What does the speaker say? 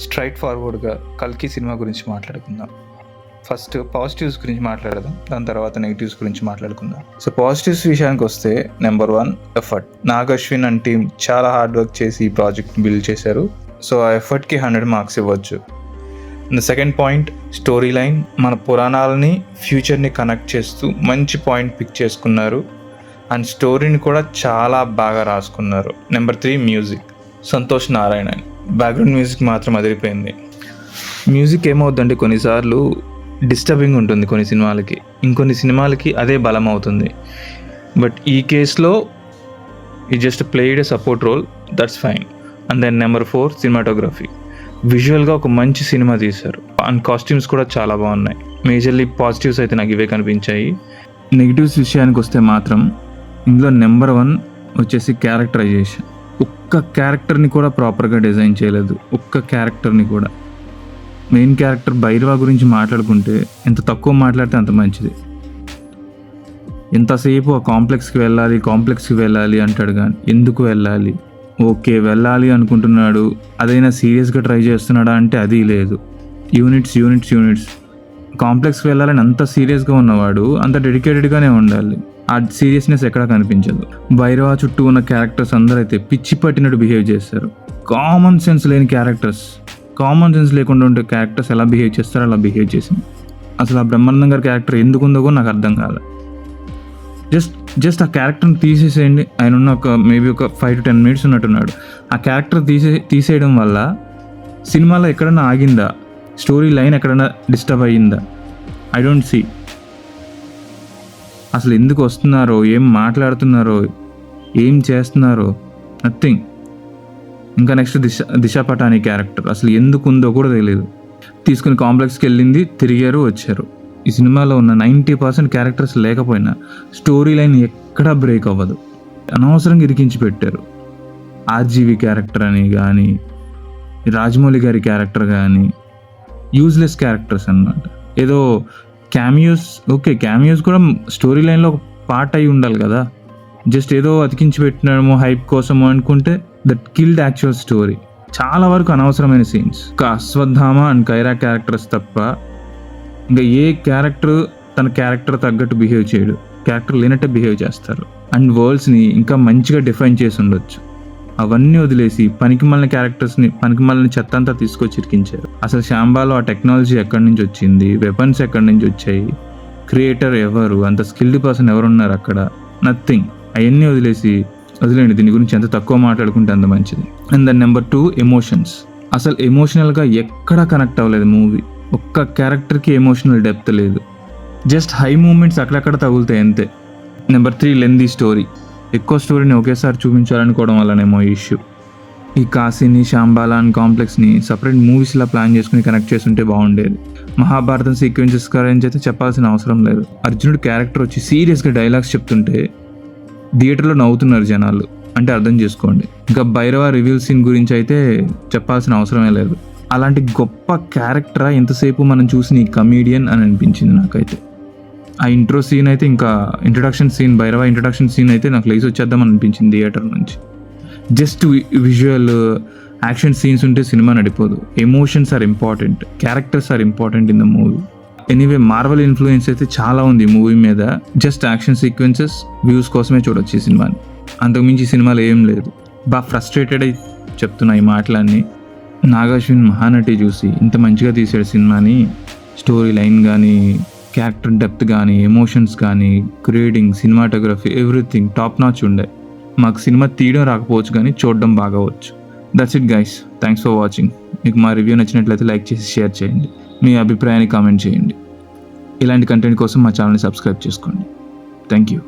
Straight ఫార్వర్డ్గా కల్కి cinema గురించి మాట్లాడుకుందాం. ఫస్ట్ పాజిటివ్స్ గురించి మాట్లాడదాం, దాని తర్వాత నెగిటివ్స్ గురించి మాట్లాడుకుందాం. సో పాజిటివ్స్ విషయానికి వస్తే number 1 effort. Nag Ashwin and team చాలా హార్డ్ వర్క్ చేసి ఈ ప్రాజెక్ట్ బిల్డ్ చేశారు. సో ఆ ఎఫర్ట్కి 100 మార్క్స్ ఇవ్వచ్చు. The second point story line. మన పురాణాలని ఫ్యూచర్ని కనెక్ట్ చేస్తూ మంచి పాయింట్ పిక్ చేసుకున్నారు అండ్ స్టోరీని కూడా చాలా బాగా రాసుకున్నారు. Number 3 music. Santosh Narayanan background music మాత్రం అదిరిపోయింది. మ్యూజిక్ ఏమవుతుందంటే కొన్నిసార్లు డిస్టర్బింగ్ ఉంటుంది కొన్ని సినిమాలకి, ఇంకొన్ని సినిమాలకి అదే బలం అవుతుంది. బట్ ఈ కేసులో ఈ just played a support role, that's fine. And then number 4 cinematography. విజువల్గా ఒక మంచి సినిమా తీశారు అండ్ కాస్ట్యూమ్స్ కూడా చాలా బాగున్నాయి. మేజర్లీ పాజిటివ్స్ అయితే నాకు ఇవే కనిపించాయి. నెగిటివ్స్ విషయానికి వస్తే మాత్రం ఇందులో నెంబర్ 1 వచ్చేసి క్యారెక్టరైజేషన్. ఒక్క క్యారెక్టర్ని కూడా ప్రాపర్గా డిజైన్ చేయలేదు, ఒక్క క్యారెక్టర్ని కూడా. మెయిన్ క్యారెక్టర్ భైరవ గురించి మాట్లాడుకుంటే ఎంత తక్కువ మాట్లాడితే అంత మంచిది. ఎంతసేపు ఆ కాంప్లెక్స్కి వెళ్ళాలి అంటాడు, కానీ ఎందుకు వెళ్ళాలి? ఓకే వెళ్ళాలి అనుకుంటున్నాడు, అదైనా సీరియస్గా ట్రై చేస్తున్నాడా అంటే అది లేదు. యూనిట్స్ కాంప్లెక్స్కి వెళ్ళాలని అంత సీరియస్గా ఉన్నవాడు అంత డెడికేటెడ్గానే ఉండాలి. ఆ సీరియస్నెస్ ఎక్కడా కనిపించదు. భైరవ చుట్టూ ఉన్న క్యారెక్టర్స్ అందరూ అయితే పిచ్చి పట్టినట్టు బిహేవ్ చేస్తారు. కామన్ సెన్స్ లేకుండా ఉండే క్యారెక్టర్స్ ఎలా బిహేవ్ చేస్తారో అలా బిహేవ్ చేసింది. అసలు ఆ బ్రహ్మానందం గారి క్యారెక్టర్ ఎందుకు ఉందో కూడా నాకు అర్థం కాదు. జస్ట్ ఆ క్యారెక్టర్ని తీసేసేయండి. ఆయన ఉన్న మేబీ ఒక 5 to 10 minutes ఉన్నట్టున్నాడు. ఆ క్యారెక్టర్ తీసేయడం వల్ల సినిమాలో ఎక్కడైనా ఆగిందా? స్టోరీ లైన్ ఎక్కడైనా డిస్టర్బ్ అయ్యిందా? I don't see. అసలు ఎందుకు వస్తున్నారో, ఏం మాట్లాడుతున్నారో, ఏం చేస్తున్నారో, నథింగ్. ఇంకా నెక్స్ట్ దిశా పటాని క్యారెక్టర్ అసలు ఎందుకు ఉందో కూడా తెలియదు. తీసుకుని కాంప్లెక్స్కి వెళ్ళింది, తిరిగారు, వచ్చారు. ఈ సినిమాలో ఉన్న 90% క్యారెక్టర్స్ లేకపోయినా స్టోరీ లైన్ ఎక్కడా బ్రేక్ అవ్వదు. అనవసరంగా ఇరికించి పెట్టారు. ఆర్జీవి క్యారెక్టర్ అని కానీ, రాజమౌళి గారి క్యారెక్టర్ కానీ యూజ్లెస్ క్యారెక్టర్స్ అన్నమాట. ఏదో క్యామియోస్ కూడా స్టోరీ లైన్లో ఒక పార్ట్ అయి ఉండాలి కదా. జస్ట్ ఏదో అతికించి పెట్టినామో హైప్ కోసమో అనుకుంటే దట్ కిల్డ్ యాక్చువల్ స్టోరీ. చాలా వరకు అనవసరమైన సీన్స్. ఒక అశ్వత్థామ అండ్ కైరా క్యారెక్టర్స్ తప్ప ఇంకా ఏ క్యారెక్టర్ తన క్యారెక్టర్ తగ్గట్టు బిహేవ్ చేయడు. క్యారెక్టర్ లేనట్టే బిహేవ్ చేస్తారు. అండ్ వరల్డ్స్ని ఇంకా మంచిగా డిఫైన్ చేసి ఉండొచ్చు. అవన్నీ వదిలేసి పనికిమాలిన క్యారెక్టర్స్ని, పనికిమాలిన చెత్త అంతా తీసుకొచ్చి ఇరికించారు. అసలు శాంబాలో ఆ టెక్నాలజీ ఎక్కడి నుంచి వచ్చింది, వెపన్స్ ఎక్కడి నుంచి వచ్చాయి, క్రియేటర్ ఎవరు, అంత స్కిల్డ్ పర్సన్ ఎవరున్నారు అక్కడ? నథింగ్. అవన్నీ వదిలేండి. దీని గురించి ఎంత తక్కువ మాట్లాడుకుంటే అంత మంచిది. And then number 2 emotions. అసలు ఎమోషనల్గా ఎక్కడా కనెక్ట్ అవ్వలేదు మూవీ. ఒక్క క్యారెక్టర్కి ఎమోషనల్ డెప్త్ లేదు. జస్ట్ హై మూమెంట్స్ అక్కడక్కడ తగులుతాయి అంతే. Number 3 lengthy story. ఎక్కువ స్టోరీని ఒకేసారి చూపించాలనుకోవడం వల్లనేమో ఇష్యూ. ఈ కాశీని, శాంబాలా అండ్ కాంప్లెక్స్ని సపరేట్ మూవీస్లా ప్లాన్ చేసుకుని కనెక్ట్ చేస్తుంటే బాగుండేది. మహాభారతం సీక్వెన్సెస్ గురించి అయితే చెప్పాల్సిన అవసరం లేదు. అర్జునుడు క్యారెక్టర్ వచ్చి సీరియస్గా డైలాగ్స్ చెప్తుంటే థియేటర్లో నవ్వుతున్నారు జనాలు అంటే అర్థం చేసుకోండి. ఇంకా భైరవ రివీల్ సీన్ గురించి అయితే చెప్పాల్సిన అవసరమే లేదు. అలాంటి గొప్ప క్యారెక్టరా ఎంతసేపు మనం చూసిన ఈ కమీడియన్ అని అనిపించింది నాకైతే. ఆ ఇంట్రో సీన్ అయితే, ఇంకా భైరవ ఇంట్రడక్షన్ సీన్ అయితే నాకు లేచి వచ్చేద్దామని అనిపించింది థియేటర్ నుంచి. జస్ట్ విజువల్ యాక్షన్ సీన్స్ ఉంటే సినిమా నడిపోదు. Emotions are important, characters are important in the movie. Anyway Marvel influence అయితే చాలా ఉంది మూవీ మీద. జస్ట్ యాక్షన్ సీక్వెన్సెస్, వ్యూస్ కోసమే చూడొచ్చు ఈ సినిమాని. అంతకుమించి సినిమాలో ఏం లేదు. బాగా ఫ్రస్ట్రేటెడ్ అయి చెప్తున్నా ఈ మాటలన్నీ. నాగ్ అశ్విన్ మహానటి చూసి ఇంత మంచిగా తీసాడు సినిమాని. స్టోరీ లైన్ కానీ, క్యారెక్టర్ డెప్త్ కానీ, ఎమోషన్స్ కానీ, creating, cinematography, everything top notch ఉండే. మాకు సినిమా తీయడం రాకపోవచ్చు కానీ చూడడం బాగా వచ్చు. That's it guys, thanks for watching. మీకు మా రివ్యూ నచ్చినట్లయితే లైక్ చేసి షేర్ చేయండి. మీ అభిప్రాయాన్ని కామెంట్ చేయండి. ఇలాంటి కంటెంట్ కోసం మా ఛానల్ని సబ్స్క్రైబ్ చేసుకోండి. Thank you.